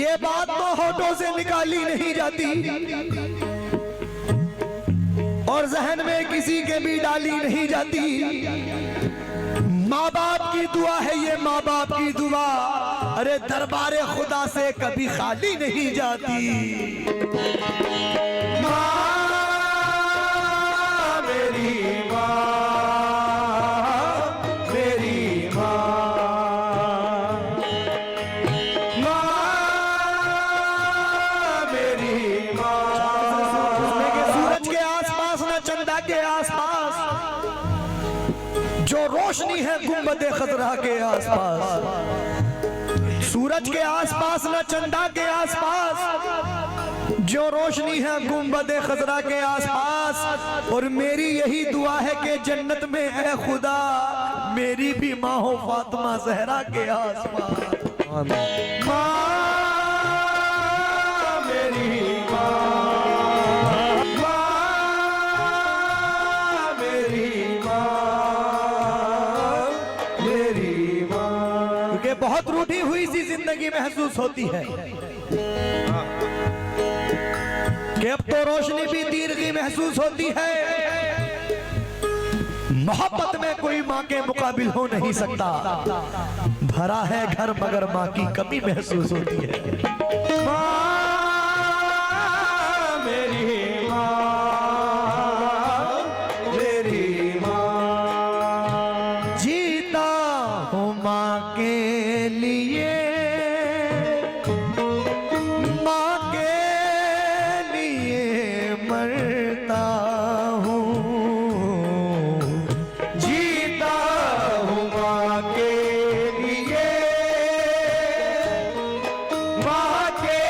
ये बात तो होठों से निकाली नहीं जाती और जहन में किसी के भी डाली नहीं जाती। माँ बाप की दुआ है ये, माँ बाप की दुआ, अरे दरबारे खुदा से कभी खाली नहीं जाती। माँ मेरी माँ, मेरी माँ, माँ मेरी माँ। सूरज के आसपास न चंदा के आसपास जो रोशनी है गुंबदे खतरा के आसपास, सूरज के आसपास न चंदा के आसपास जो रोशनी है गुंबदे खतरा के आसपास। और मेरी यही दुआ है कि जन्नत में है खुदा मेरी भी माँ हो फातिमा ज़हरा के आसपास। माँ मेरी माँ, बहुत रूठी हुई सी जिंदगी महसूस होती है कि अब तो रोशनी भी तीर की महसूस होती है। मोहब्बत में कोई माँ के मुकाबिल हो नहीं सकता। भरा है घर मगर माँ की कमी महसूस होती है। माँ मेरी माँ, मेरी माँ, जीता हूँ माँ के लिए, माँ के लिए मरता हूँ। जीता हूँ माँ के लिए, माँ के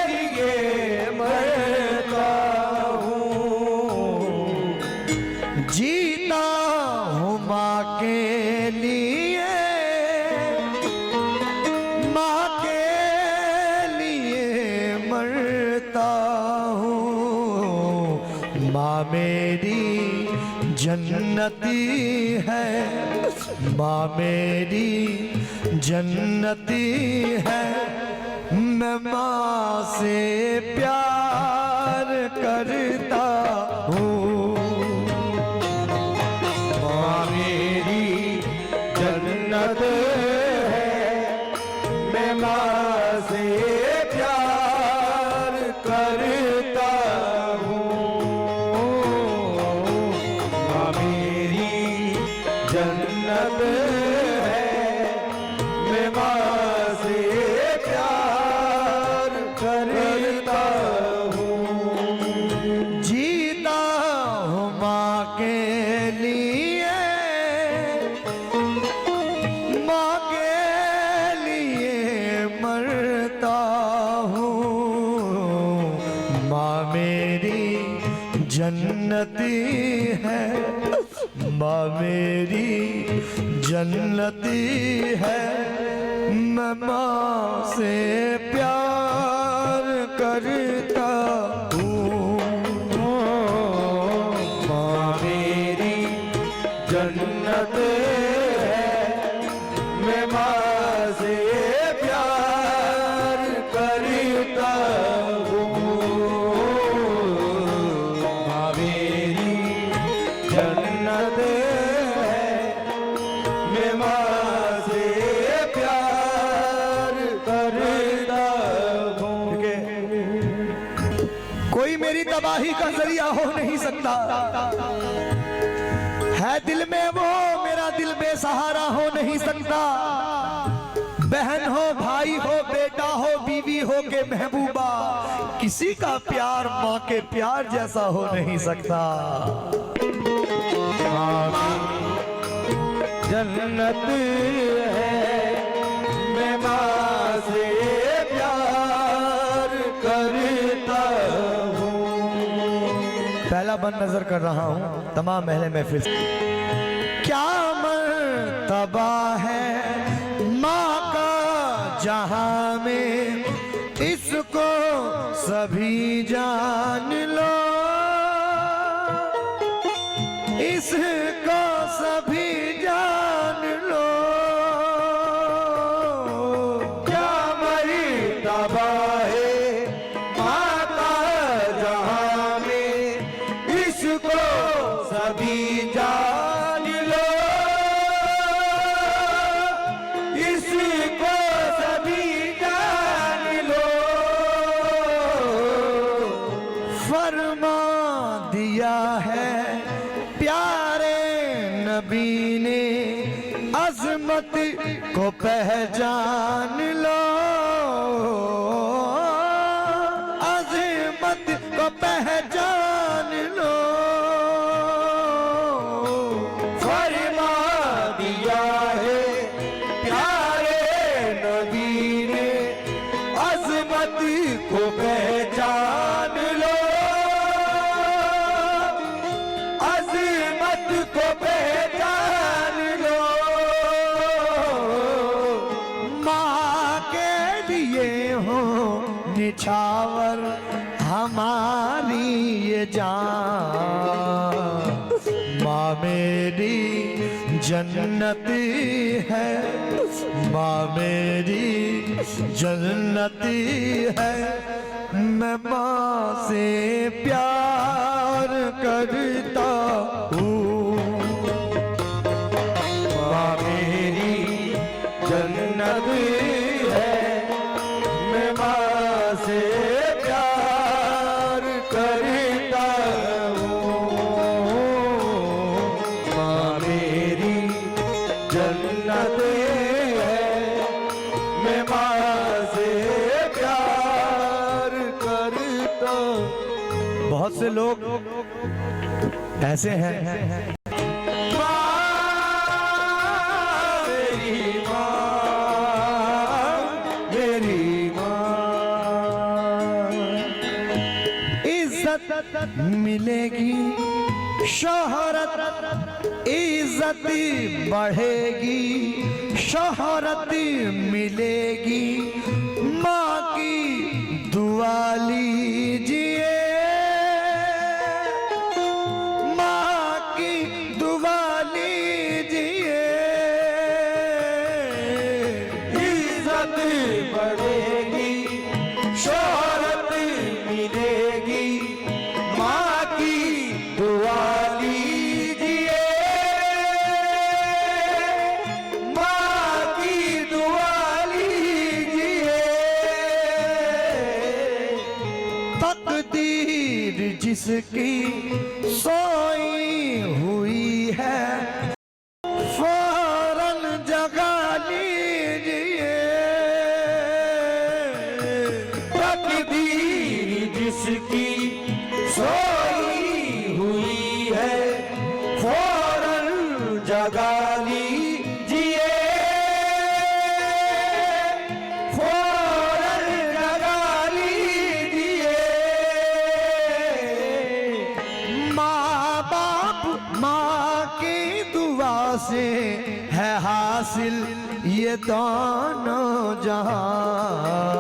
लिए मरता हूँ। जीता हूँ माँ के लिए, माँ मेरी जन्नती है, माँ मेरी जन्नती है। मैं माँ से प्यार करता हूँ। माँ मेरी जन्नत है, मैं माँ से प्यार करता हूँ। जन्नत है, मैं माँ से प्यार करता हूँ। जीता हूँ माँ के लिए, माँ के लिए मरता हूँ। माँ मेरी जन्नती है, माँ मेरी जन्नती है। मैं माँ से प्यार करता हूँ। माँ मेरी जन्नत है, मैं माँ से प्यार करता हूँ। माँ मेरी जन्नत है, मैं माँ से प्यार करता हूँ। कोई मेरी तबाही का जरिया हो नहीं सकता है, दिल में वो मेरा दिल बेसहारा हो नहीं सकता। बहन हो, भाई हो, बेटा हो, बीवी हो के महबूबा, किसी का प्यार माँ के प्यार जैसा हो नहीं सकता। जन्नत है, मैं माँ से प्यार करता हूँ। पहला बंद नजर कर रहा हूँ तमाम महले महफिल। क्या मर्तबा है माँ का जहाँ में, इसको सभी जान लो, इसको सभी जान लो। क्या मर्तबा नबी ने अजमत को पहचान लो, अजमत को पहचान लो। फरमा दिया है प्यारे नबी ने अजमत को पहचान लो, अजमत को पहचान लो। माँ के लिए हो निछावर हमारी ये जान, माँ मेरी जन्नत है, माँ मेरी जन्नत है। मैं माँ से प्यार करता हूँ, माँ मेरी जन्नत है। मैं माँ से प्यार करता हूँ, माँ मेरी जन्नत है। मैं माँ से प्यार करता। बहुत से लोग ऐसे हैं, मिलेगी शोहरत, इज्जत बढ़ेगी, शोहरत मिलेगी। माँ की दुआ लीजिए, माँ की दुआ लीजिए। इज्जत बढ़ेगी, शोहरत मिलेगी, माँ की दुआ लीजिए, माँ की दुआ लीजिए। तकदीर जिसकी सोई हुई है फौरन जगा लीजिए, तकदीर जिसकी सोई हुई है फौरन जगा लीजिए, फौरन जगा लीजिए। माँ बाप माँ की दुआ से है हासिल ये दोनों जहां।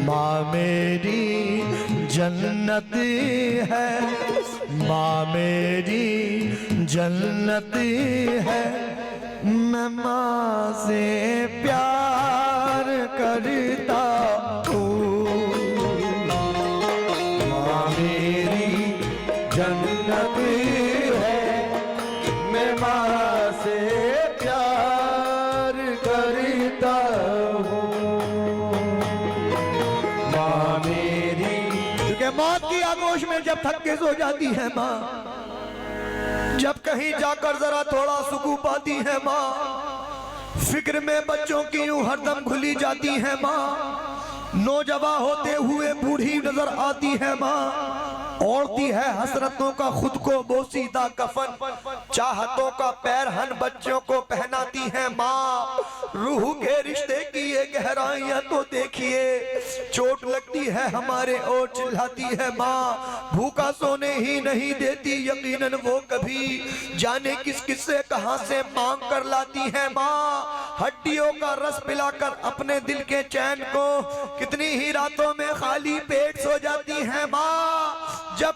माँ मेरी जन्नत है, माँ मेरी जन्नत है। मैं माँ से प्यार करता हूँ, माँ मेरी जन्नत है। मैं माँ से प्यार करता हूँ, माँ मेरी। क्योंकि मौत की आगोश में जब थक के सो जाती है माँ, जब कहीं जाकर जरा थोड़ा सुकून पाती है माँ, फिक्र में बच्चों की यूं हरदम खुली जाती है माँ। नौजवान होते हुए बूढ़ी नजर आती है माँ, ओढ़ती है हसरतों का खुद को बोसीदा कफन, चाहतों का पैरहन बच्चों को पहनाती है माँ। रूह के रिश्ते की ये गहराइयां तो देखिए, चोट लगती है हमारे और चिल्लाती है माँ। भूखा सोने ही नहीं देती यकीनन वो कभी, जाने किस किस से कहां से मांग कर लाती है माँ। हड्डियों का रस पिलाकर अपने दिल के चैन को कितनी ही रातों में खाली पेट सो जाती है माँ। जब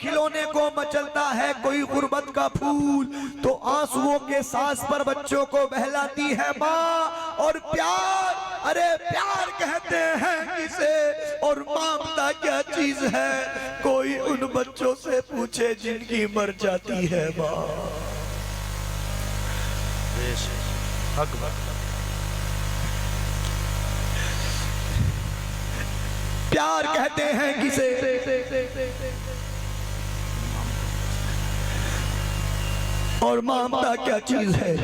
खिलौने को मचलता है कोई गुर्बत का फूल, तो आंसुओं के सांस पर बच्चों को बहलाती है माँ। और प्यार, अरे प्यार कहते हैं किसे और मांगता क्या चीज है, कोई उन बच्चों से पूछे जिनकी मर जाती है माँ। प्यार कहते हैं किसे, और ममता क्या चीज है?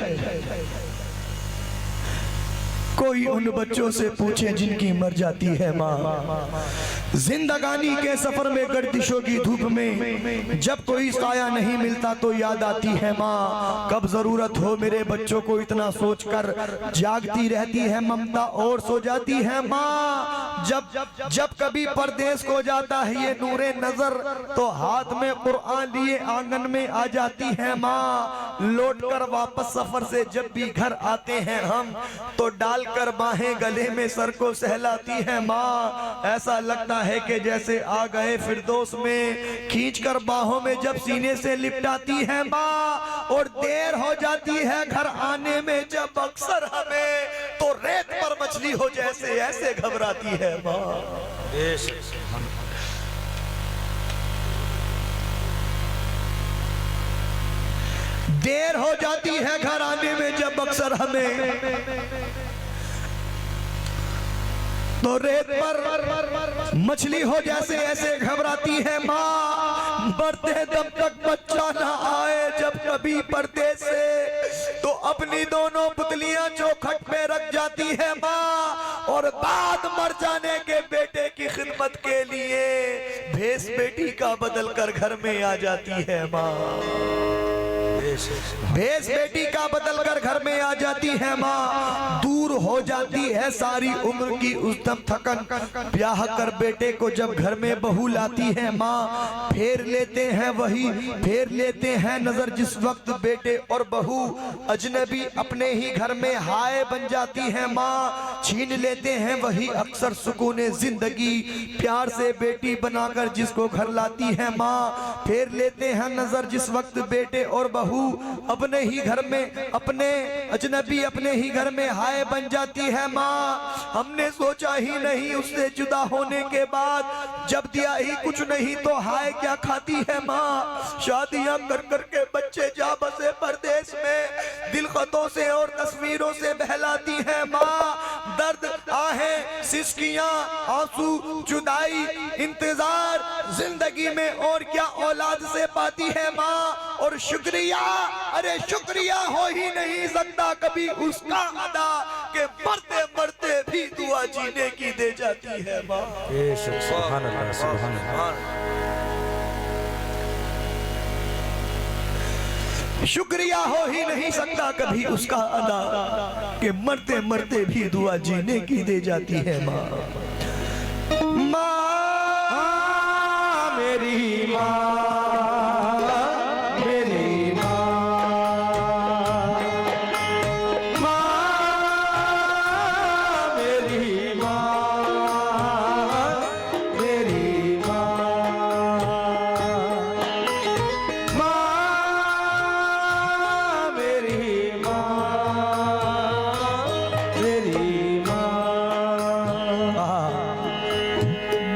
कोई उन बच्चों से पूछे जिनकी मर जाती है माँ। जिंदगानी के सफर में गर्दिशों की धूप में जब कोई साया नहीं मिलता तो याद आती है माँ। कब जरूरत हो मेरे बच्चों को इतना सोचकर जागती रहती है ममता और सो जाती है माँ। जब कभी परदेश को जाता है ये नूरे नजर तो हाथ में कुरान लिए आंगन में आ जाती है माँ। लौटकर वापस सफर से जब भी घर आते हैं हम तो डालकर बाहें गले में सर को सहलाती है माँ। ऐसा लगता है कि जैसे आ गए फिरदौस में, खींचकर बाहों में जब सीने से लिपटाती है माँ। और देर हो जाती है घर आने में जब अक्सर हमें तो रेत पर मछली हो जैसे ऐसे घबराती है माँ। देर हो जाती है घर आने में जब अक्सर हमें तो रेत पर मछली हो जैसे ऐसे घबराती है माँ। मरते दम तक बच्चा ना आए जब कभी परदेश से तो अपनी दोनों पुतलियां चौखट पे रख जाती है माँ। और बाद मर जाने के बेटे की खिदमत के लिए भेस बेटी का बदल कर घर में आ जाती है माँ। भेस बेटी का बदल कर घर में आ जाती है माँ। दूर हो जाती है सारी उम्र की उद्यम थकन, ब्याह कर बेटे को जब घर में बहू लाती है माँ। फेर लेते हैं नजर जिस वक्त बेटे और बहू अजनबी अपने ही घर में हाय बन जाती है माँ। छीन लेते हैं वही अक्सर सुकूने जिंदगी, प्यार से बेटी बनाकर जिसको घर लाती है माँ। फेर लेते हैं नजर जिस वक्त बेटे और बहू अपने ही घर में, अपने अजनबी अपने ही घर में हाय बन जाती है माँ। हमने सोचा ही नहीं उससे जुदा होने के बाद, जब दिया ही कुछ नहीं तो हाय क्या खाती है माँ। शादियां कर करके बच्चे जा बसे परदेश में, दिल खतों से और तस्वीरों से बहलाती है माँ। दर्द आहें सिसकियां आंसू जुदाई इंतजार जिंदगी में और क्या औलाद से पाती है माँ। और शुक्रिया, अरे शुक्रिया हो ही नहीं सकता कभी उसका अदा के मरते मरते भी दुआ जीने की दे जाती है माँ। सुभान अल्लाह, सुभान अल्लाह। शुक्रिया हो ही नहीं सकता कभी उसका अदा के मरते मरते भी दुआ जीने की दे जाती है माँ। माँ मेरी माँ,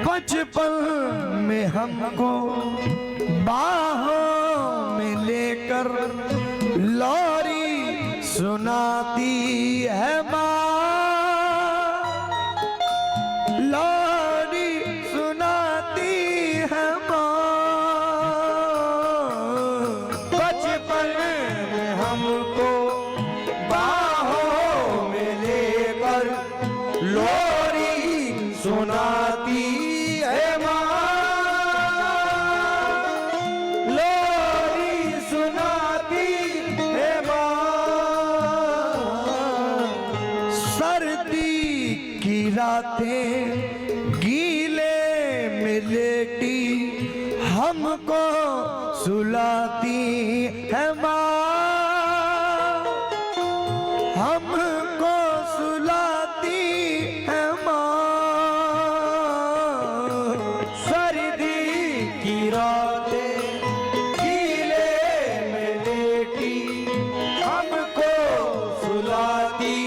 बचपन में हमको बाहों में लेकर लोरी सुनाती है माँ। लोरी सुनाती है माँ। बचपन में हमको बाहों में लेकर लोरी सुनाती रातें गीले में लेटी हमको सुलाती है माँ। हमको सुलाती है माँ। सर्दी की रातें गीले में लेटी हमको सुलाती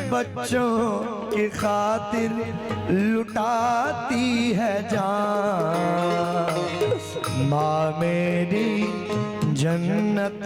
बच्चों की खातिर लुटाती है जान। माँ मेरी जन्नत